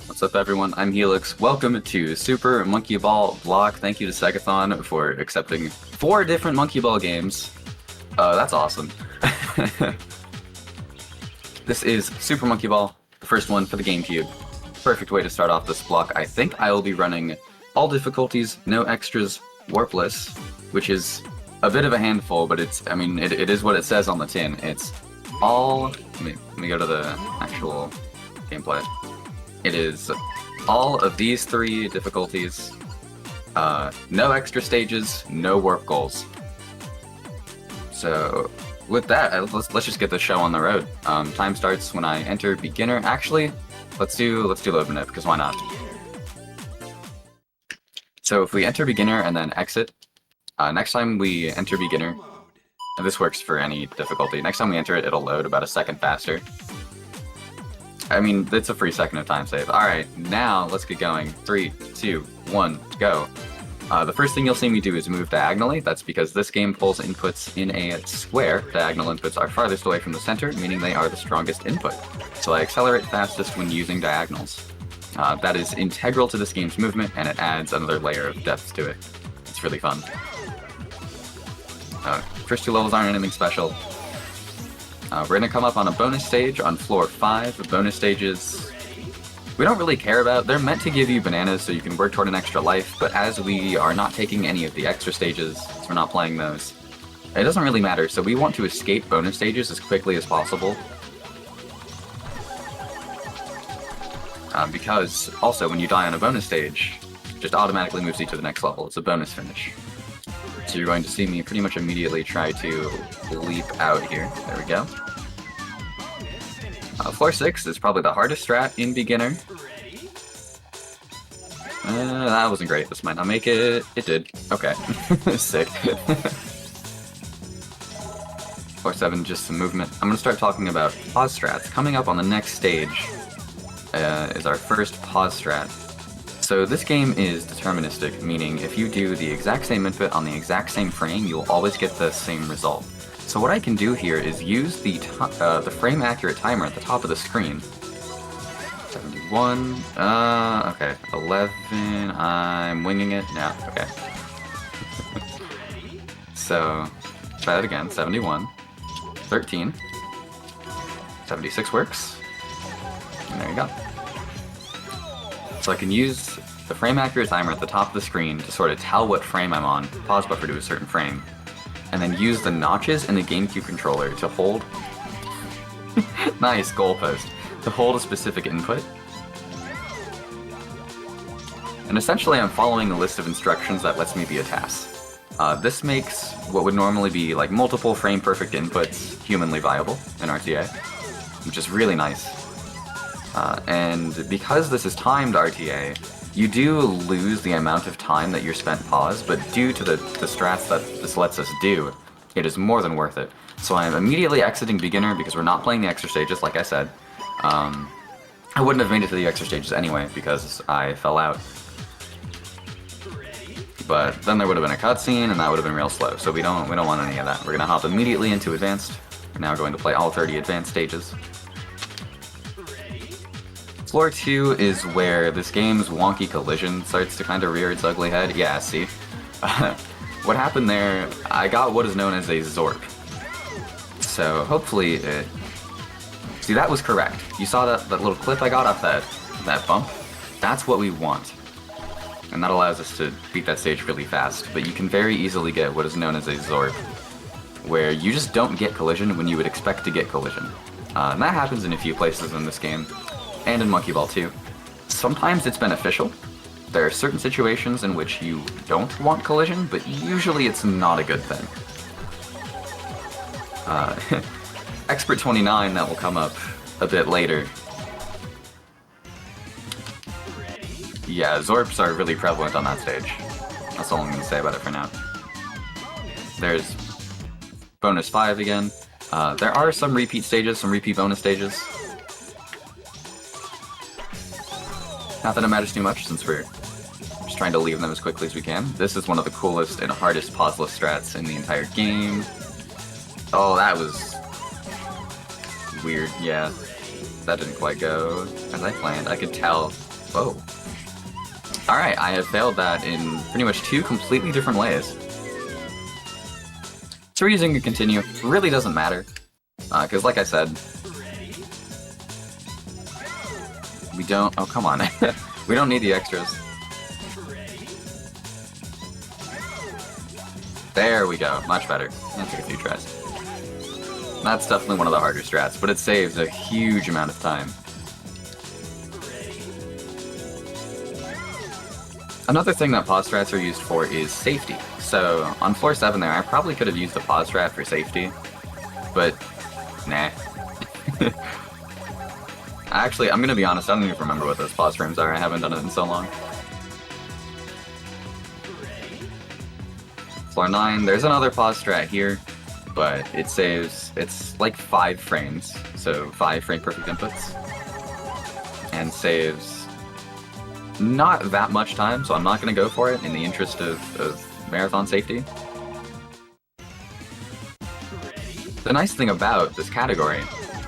What's up, everyone? I'm Helix. Welcome to Super Monkey Ball Block. Thank you to SEGATHON for accepting 4 different Monkey Ball games. That's awesome. This is Super Monkey Ball, the first one for the GameCube. Perfect way to start off this block. I think I will be running all difficulties, no extras, Warpless, which is a bit of a handful, but it is what it says on the tin. It's all... Let me go to the actual gameplay. It is all of these 3 difficulties, no extra stages, no warp goals. So with that, let's just get the show on the road. Time starts when I enter beginner. Actually, let's do load minute, because why not? So if we enter beginner and then exit, next time we enter beginner, and this works for any difficulty, next time we enter it, it'll load about a second faster. I mean, it's a free second of time save. Alright, now let's get going. 3, 2, 1, go. The first thing you'll see me do is move diagonally. That's because this game pulls inputs in a square. Diagonal inputs are farthest away from the center, meaning they are the strongest input. So I accelerate fastest when using diagonals. That is integral to this game's movement, and it adds another layer of depth to it. It's really fun. First 2 levels aren't anything special. We're going to come up on a bonus stage on floor 5. The bonus stages we don't really care about. They're meant to give you bananas so you can work toward an extra life, but as we are not taking any of the extra stages, so we're not playing those, it doesn't really matter. So we want to escape bonus stages as quickly as possible. Because also when you die on a bonus stage, it just automatically moves you to the next level. It's a bonus finish. So you're going to see me pretty much immediately try to leap out here. There we go. Floor 6 is probably the hardest strat in beginner. That wasn't great. This might not make it. It did. Okay. Sick. Floor 7, just some movement. I'm going to start talking about pause strats. Coming up on the next stage is our first pause strat. So this game is deterministic, meaning if you do the exact same input on the exact same frame, you'll always get the same result. So what I can do here is use the frame-accurate timer at the top of the screen. 71, okay, 11, I'm winging it now, okay. So, try that again, 71, 13, 76 works, and there you go. So I can use the frame-accurate timer at the top of the screen to sort of tell what frame I'm on, pause buffer to a certain frame, and then use the notches in the GameCube controller to hold... nice, goalpost. To hold a specific input. And essentially I'm following a list of instructions that lets me be a task. This makes what would normally be like multiple frame-perfect inputs humanly viable in RTA, which is really nice. And because this is timed RTA, you do lose the amount of time that you're spent paused, but due to the strats that this lets us do, it is more than worth it. So I'm immediately exiting beginner because we're not playing the extra stages, like I said. I wouldn't have made it to the extra stages anyway because I fell out. But then there would have been a cutscene and that would have been real slow, so we don't want any of that. We're gonna hop immediately into advanced. We're now going to play all 30 advanced stages. Floor 2 is where this game's wonky collision starts to kind of rear its ugly head. Yeah, see? What happened there, I got what is known as a Zorp. So hopefully it... See, that was correct. You saw that little clip I got off that bump? That's what we want. And that allows us to beat that stage really fast, but you can very easily get what is known as a Zorp, where you just don't get collision when you would expect to get collision. And that happens in a few places in this game. And in Monkey Ball 2. Sometimes it's beneficial. There are certain situations in which you don't want collision, but usually it's not a good thing. Expert 29, that will come up a bit later. Yeah, Zorps are really prevalent on that stage. That's all I'm going to say about it for now. There's bonus 5 again. There are some repeat stages, some repeat bonus stages. Not that it matters too much, since we're just trying to leave them as quickly as we can. This is one of the coolest and hardest pauseless strats in the entire game. Oh, that was weird, yeah. That didn't quite go as I planned. I could tell. Whoa. Alright, I have failed that in pretty much 2 completely different ways. So we're using a continue. Really doesn't matter. Because like I said, we don't... Oh, come on. We don't need the extras. There we go. Much better. That took a few tries. That's definitely one of the harder strats, but it saves a huge amount of time. Another thing that pause strats are used for is safety. So on floor 7 there, I probably could have used the pause strat for safety, but nah. Actually, I'm gonna be honest, I don't even remember what those pause frames are. I haven't done it in so long. Floor 9, there's another pause strat here, but it saves, it's like 5 frames, so 5 frame perfect inputs, and saves not that much time, so I'm not going to go for it in the interest of marathon safety. The nice thing about this category,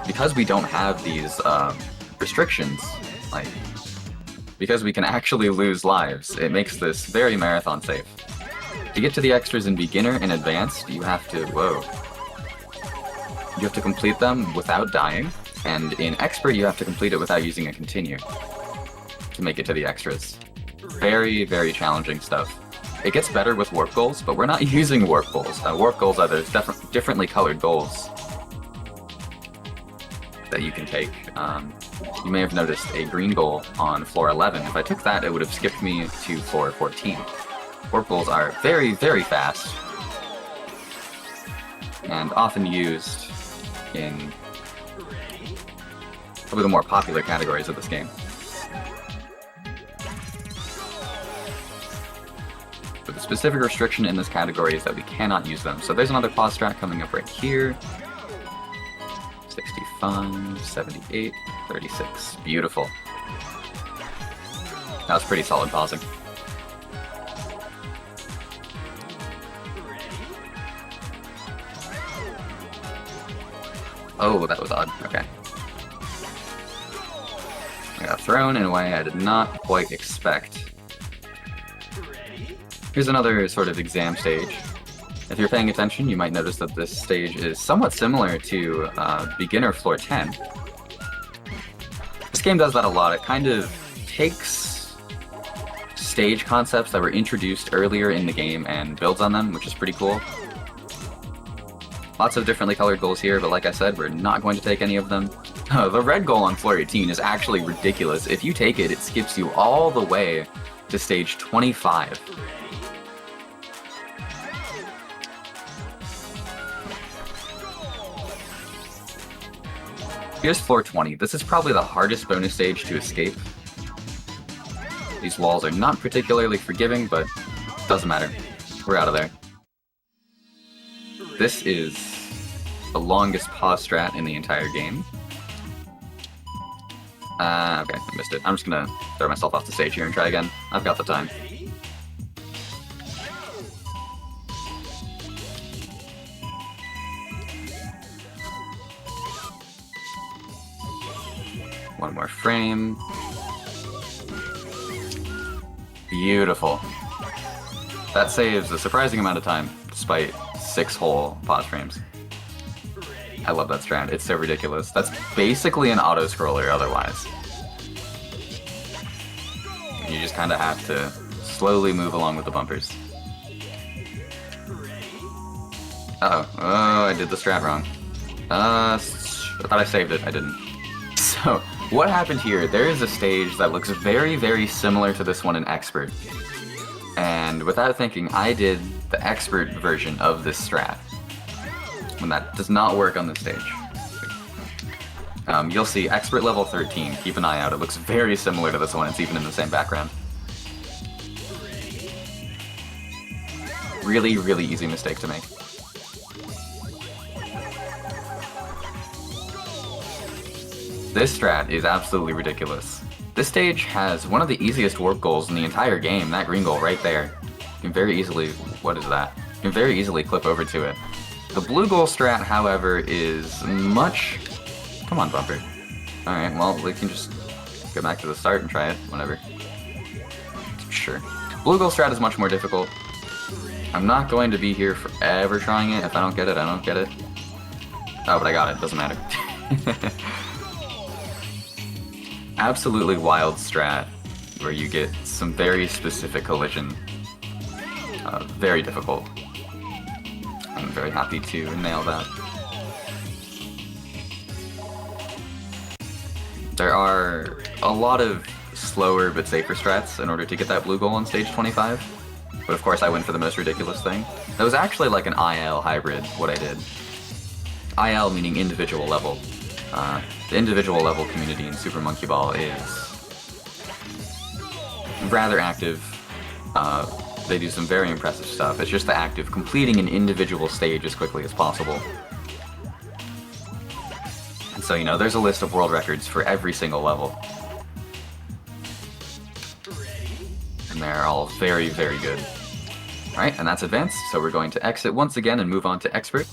because we don't have these restrictions, like, because we can actually lose lives, it makes this very marathon safe. To get to the extras in beginner and advanced, you have to, you have to complete them without dying, and in expert you have to complete it without using a continue to make it to the extras. Very, very challenging stuff. It gets better with warp goals, but we're not using warp goals. Warp goals are those differently colored goals that you can take. You may have noticed a green goal on floor 11. If I took that, it would have skipped me to floor 14. Warp goals are very, very fast, and often used in probably the more popular categories of this game. But the specific restriction in this category is that we cannot use them. So there's another pause strat coming up right here. 65, 78, 36. Beautiful. That was pretty solid pausing. Oh, that was odd. Okay. I got thrown in a way I did not quite expect. Here's another sort of exam stage. If you're paying attention, you might notice that this stage is somewhat similar to beginner floor 10. This game does that a lot. It kind of takes stage concepts that were introduced earlier in the game and builds on them, which is pretty cool. Lots of differently colored goals here, but like I said, we're not going to take any of them. The red goal on floor 18 is actually ridiculous. If you take it, it skips you all the way to stage 25. Here's floor 20. This is probably the hardest bonus stage to escape. These walls are not particularly forgiving, but doesn't matter. We're out of there. This is the longest pause strat in the entire game. Okay, I missed it. I'm just gonna throw myself off the stage here and try again. I've got the time. One more frame. Beautiful. That saves a surprising amount of time, despite 6 whole pause frames. I love that strat. It's so ridiculous. That's basically an auto-scroller otherwise. And you just kind of have to slowly move along with the bumpers. Uh-oh. Oh, I did the strat wrong. I thought I saved it. I didn't. So, what happened here? There is a stage that looks very, very similar to this one in Expert. And without thinking, I did the Expert version of this strat. And that does not work on this stage. You'll see Expert level 13. Keep an eye out. It looks very similar to this one. It's even in the same background. Really, really easy mistake to make. This strat is absolutely ridiculous. This stage has one of the easiest warp goals in the entire game, that green goal right there. You can very easily... what is that? You can very easily clip over to it. The blue goal strat, however, is much... Come on, bumper. Alright, well, we can just go back to the start and try it, whenever. Sure. Blue gold strat is much more difficult. I'm not going to be here forever trying it. If I don't get it, I don't get it. Oh, but I got it. Doesn't matter. Absolutely wild strat, where you get some very specific collision. Very difficult. I'm very happy to nail that. There are a lot of slower but safer strats in order to get that blue goal on stage 25. But of course I went for the most ridiculous thing. That was actually like an IL hybrid, what I did. IL meaning individual level. The individual level community in Super Monkey Ball is rather active. They do some very impressive stuff. It's just the act of completing an individual stage as quickly as possible. And so, you know, there's a list of world records for every single level. And they're all very, very good. Alright, and that's advanced, so we're going to exit once again and move on to expert.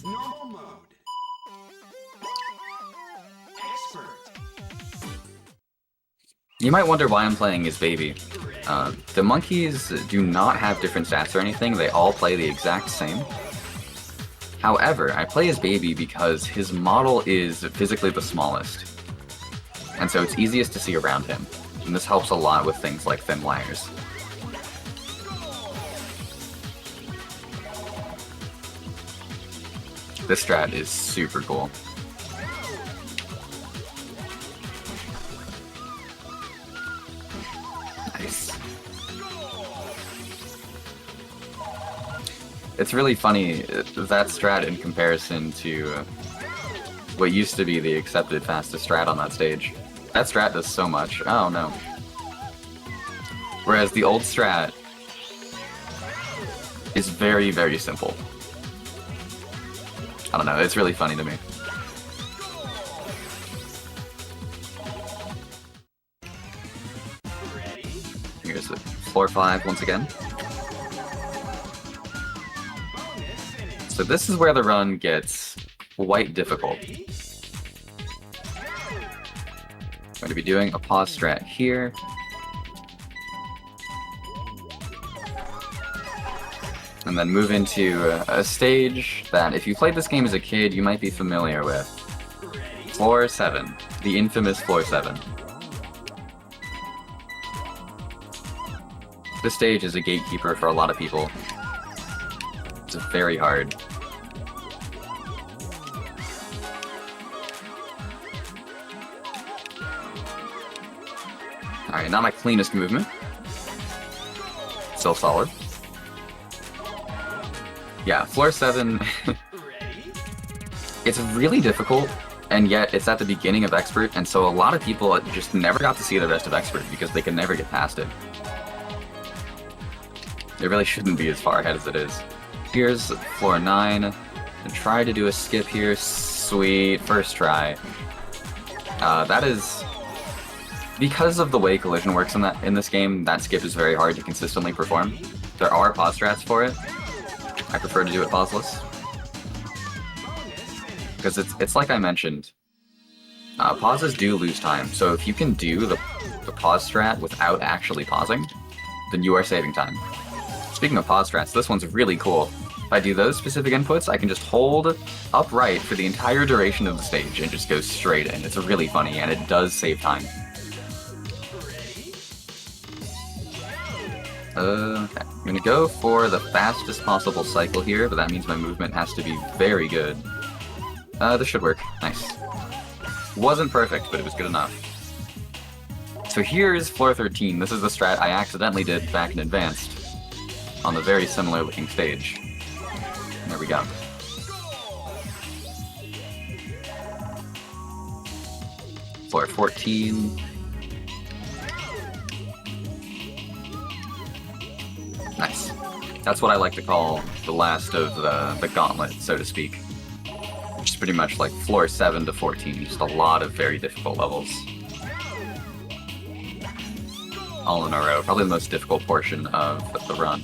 Normal mode. Expert. You might wonder why I'm playing as Baby. The monkeys do not have different stats or anything, they all play the exact same. However, I play as Baby because his model is physically the smallest. And so it's easiest to see around him. And this helps a lot with things like thin wires. This strat is super cool. Nice. It's really funny, that strat in comparison to what used to be the accepted fastest strat on that stage. That strat does so much. Oh no. Whereas the old strat is very, very simple. I don't know, it's really funny to me. Here's the floor 5 once again. So this is where the run gets quite difficult. I'm going to be doing a pause strat here. And then move into a stage that, if you played this game as a kid, you might be familiar with. Floor 7. The infamous Floor 7. This stage is a gatekeeper for a lot of people. It's very hard. Alright, not my cleanest movement. Still solid. Yeah, floor 7, it's really difficult, and yet it's at the beginning of Expert, and so a lot of people just never got to see the rest of Expert because they could never get past it. It really shouldn't be as far ahead as it is. Here's floor 9, and try to do a skip here. Sweet, first try. That is... Because of the way collision works in this game, that skip is very hard to consistently perform. There are pause strats for it. I prefer to do it pauseless. Because it's like I mentioned, pauses do lose time, so if you can do the pause strat without actually pausing, then you are saving time. Speaking of pause strats, this one's really cool. If I do those specific inputs, I can just hold upright for the entire duration of the stage and just go straight in. It's really funny, and it does save time. Okay. I'm gonna go for the fastest possible cycle here, but that means my movement has to be very good. This should work. Nice. Wasn't perfect, but it was good enough. So here's floor 13. This is the strat I accidentally did back in Advanced on the very similar looking stage. And there we go. Floor 14. Nice. That's what I like to call the last of the gauntlet, so to speak. Which is pretty much like floor 7 to 14, just a lot of very difficult levels. All in a row, probably the most difficult portion of the run.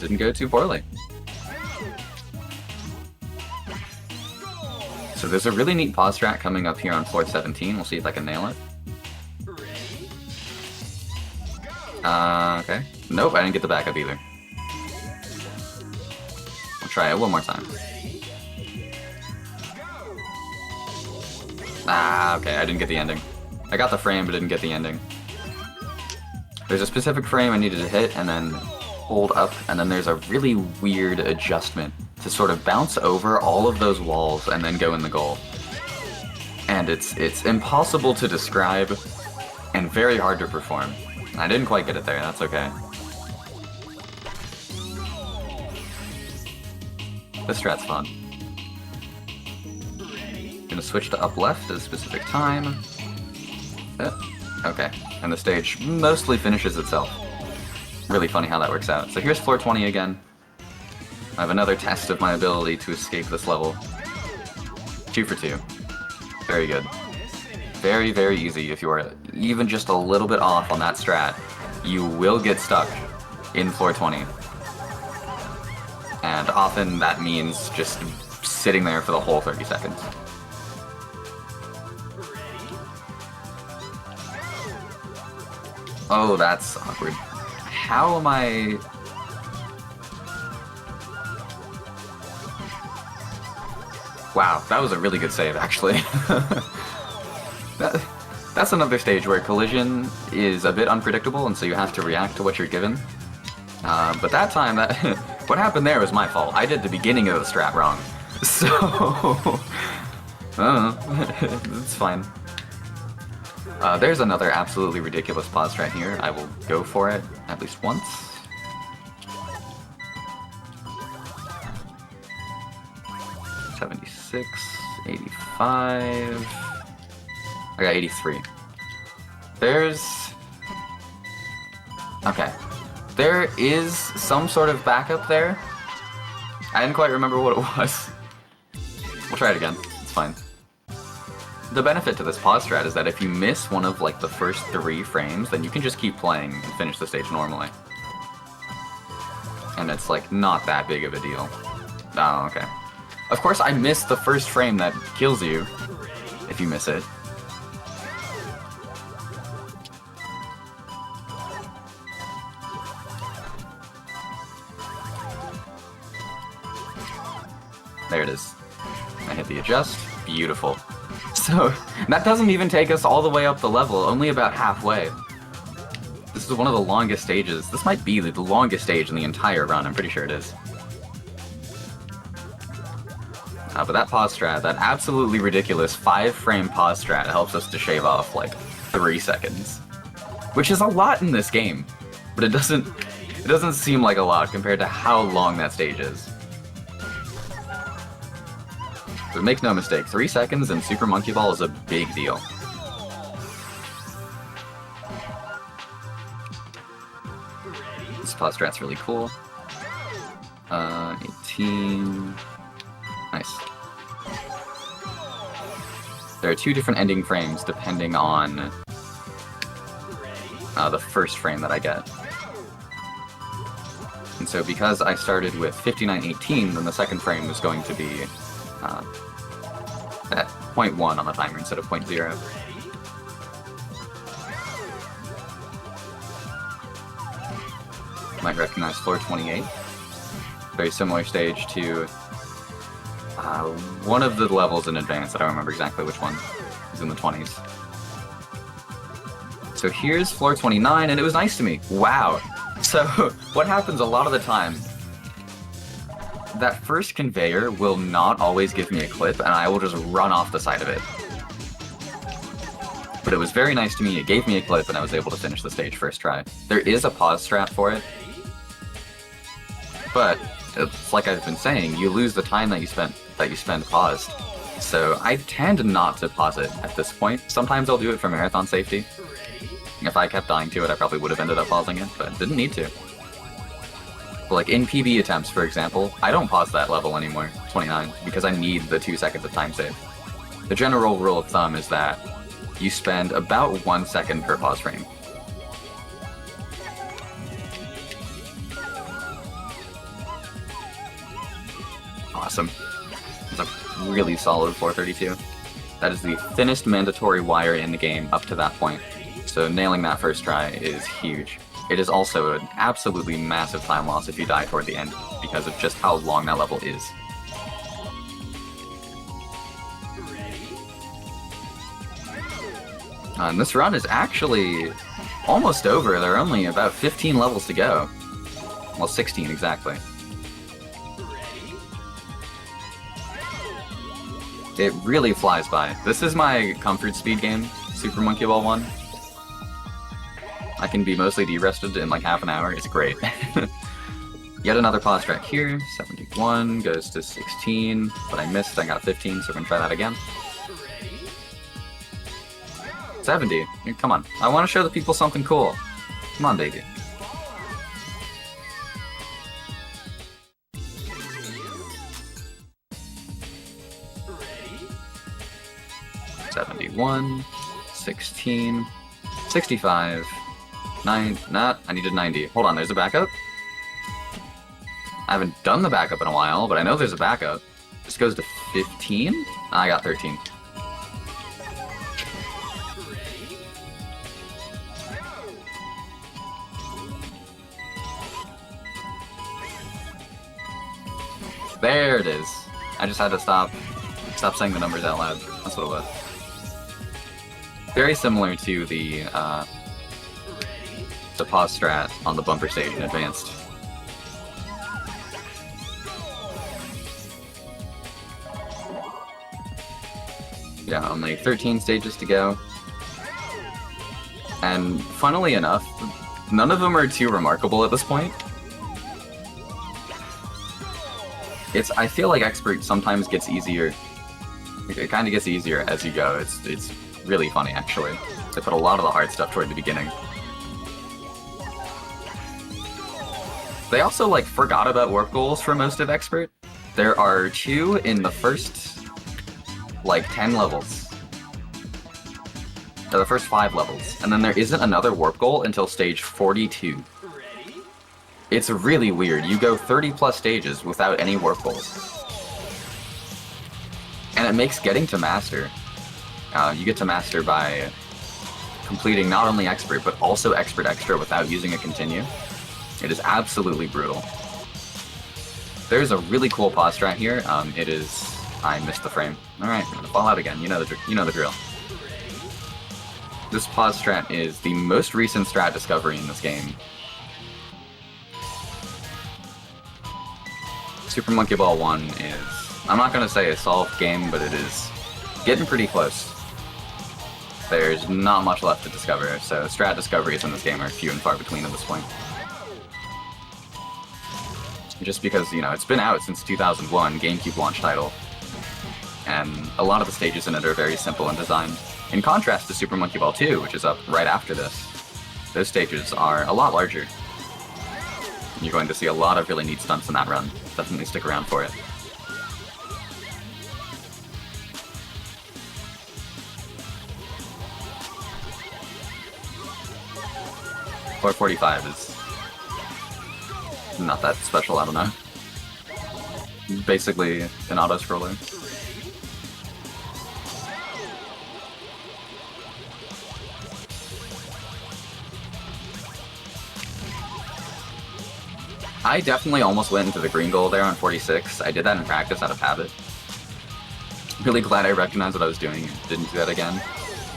Didn't go too poorly. So there's a really neat pause strat coming up here on floor 17. We'll see if I can nail it. Okay. Nope, I didn't get the backup either. I'll try it one more time. Okay, I didn't get the ending. I got the frame, but didn't get the ending. There's a specific frame I needed to hit, and then hold up, and then there's a really weird adjustment to sort of bounce over all of those walls and then go in the goal. And it's impossible to describe and very hard to perform. I didn't quite get it there, that's okay. This strat's fun. Gonna switch to up left at a specific time. Okay, and the stage mostly finishes itself. Really funny how that works out. So here's floor 20 again. I have another test of my ability to escape this level. 2 for 2. Very good. Very, very easy. If you are even just a little bit off on that strat, you will get stuck in floor 20. And often that means just sitting there for the whole 30 seconds. Oh, that's awkward. How am I... Wow, that was a really good save, actually. That's another stage where collision is a bit unpredictable, and so you have to react to what you're given. But that time, what happened there was my fault. I did the beginning of the strat wrong. So... it's fine. There's another absolutely ridiculous pause strat here. I will go for it at least once. $76, 85. I got 83. There's... Okay. There is some sort of backup there. I didn't quite remember what it was. We'll try it again. It's fine. The benefit to this pause strat is that if you miss one of like the first 3 frames, then you can just keep playing and finish the stage normally. And it's like not that big of a deal. Oh, okay. Of course I missed the first frame that kills you, if you miss it. There it is. I hit the adjust. Beautiful. So, that doesn't even take us all the way up the level, only about halfway. This is one of the longest stages. This might be the longest stage in the entire run, I'm pretty sure it is. But that pause strat, that absolutely ridiculous 5-frame pause strat helps us to shave off, like, 3 seconds. Which is a lot in this game, but it doesn't seem like a lot compared to how long that stage is. But make no mistake, 3 seconds in Super Monkey Ball is a big deal. This pause strat's really cool. 18... Nice. There are 2 different ending frames depending on the first frame that I get. And so because I started with 59:18, then the second frame was going to be at 0.1 on the timer instead of 0.0. Might recognize floor 28. Very similar stage to one of the levels in advance. I don't remember exactly which one. It was in the 20s. So here's floor 29, and it was nice to me. Wow. So what happens a lot of the time, that first conveyor will not always give me a clip, and I will just run off the side of it. But it was very nice to me, it gave me a clip, and I was able to finish the stage first try. There is a pause strat for it, but it's like I've been saying, you lose the time that you spend paused. So I tend not to pause it at this point. Sometimes I'll do it for marathon safety. If I kept dying to it, I probably would have ended up pausing it, but didn't need to. But like in PB attempts, for example, I don't pause that level anymore, 29, because I need the 2 seconds of time save. The general rule of thumb is that you spend about 1 second per pause frame. Awesome. It's a really solid 432. That is the thinnest mandatory wire in the game up to that point, so nailing that first try is huge. It is also an absolutely massive time loss if you die toward the end, because of just how long that level is. And this run is actually almost over. There are only about 15 levels to go. Well, 16 exactly. It really flies by. This is my comfort speed game, Super Monkey Ball 1. I can be mostly de-rested in like half an hour. It's great. Yet another pause track here. 71 goes to 16, but I missed. I got 15, so we're gonna try that again. 70. Come on. I want to show the people something cool. Come on, baby. $71, 16, 65, 9, I needed 90. Hold on, there's a backup? I haven't done the backup in a while, but I know there's a backup. This goes to 15? I got 13. There it is. I just had to stop saying the numbers out loud. That's what it was. Very similar to the pause strat on the bumper stage in Advanced. Yeah, only 13 stages to go. And funnily enough, none of them are too remarkable at this point. I feel like Expert sometimes gets easier. It kind of gets easier as you go. It's really funny, actually. They put a lot of the hard stuff toward the beginning. They also, like, forgot about warp goals for most of Expert. There are 2 in the first, like, 10 levels. Or the first 5 levels. And then there isn't another warp goal until stage 42. It's really weird. You go 30 plus stages without any warp goals. And it makes getting to Master. You get to Master by completing not only Expert, but also Expert Extra without using a continue. It is absolutely brutal. There's a really cool pause strat here. It is... I missed the frame. Alright, I'm gonna fall out again. You know the drill. This pause strat is the most recent strat discovery in this game. Super Monkey Ball 1 is, I'm not going to say a solved game, but it is getting pretty close. There's not much left to discover, so strat discoveries in this game are few and far between at this point. Just because, you know, it's been out since 2001, GameCube launch title, and a lot of the stages in it are very simple in design. In contrast to Super Monkey Ball 2, which is up right after this, those stages are a lot larger. You're going to see a lot of really neat stunts in that run. Definitely stick around for it. .445 is not that special, I don't know. Basically an auto-scroller. I definitely almost went into the green goal there on 46. I did that in practice out of habit. Really glad I recognized what I was doing and didn't do that again.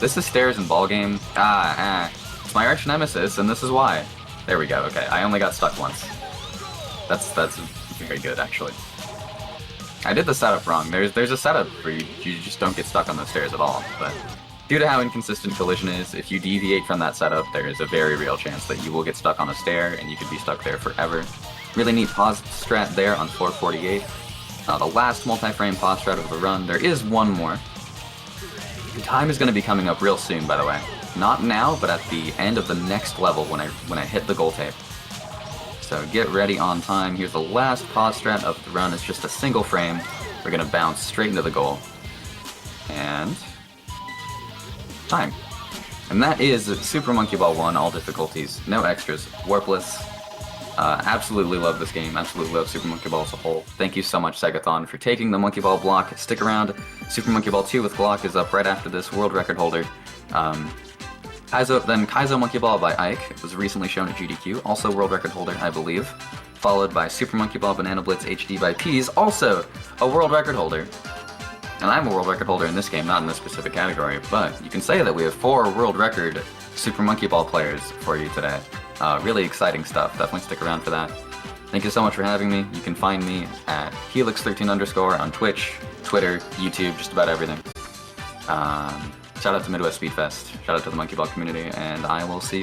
This is stairs in ball game. It's my arch nemesis, and this is why. There we go, okay. I only got stuck once. That's very good, actually. I did the setup wrong. There's a setup where you just don't get stuck on those stairs at all, but due to how inconsistent collision is, if you deviate from that setup, there is a very real chance that you will get stuck on a stair, and you could be stuck there forever. Really neat pause strat there on floor 48. The last multi-frame pause strat of the run. There is one more. The time is going to be coming up real soon, by the way. Not now, but at the end of the next level when I hit the goal tape. So get ready on time. Here's the last pause strat of the run. It's just a single frame. We're going to bounce straight into the goal. And... time. And that is Super Monkey Ball 1, all difficulties, no extras, warpless. Absolutely love this game. Absolutely love Super Monkey Ball as a whole. Thank you so much, SEGATHON, for taking the Monkey Ball block. Stick around. Super Monkey Ball 2 with Glock is up right after this. World record holder. Kaizo Monkey Ball by Ike was recently shown at GDQ, also world record holder, I believe. Followed by Super Monkey Ball Banana Blitz HD by Peas, also a world record holder. And I'm a world record holder in this game, not in this specific category, but you can say that we have 4 world record Super Monkey Ball players for you today. Really exciting stuff. Definitely stick around for that. Thank you so much for having me. You can find me at Helix13_ on Twitch, Twitter, YouTube, just about everything. Shout out to Midwest Speedfest. Shout out to the Monkey Ball community, and I will see you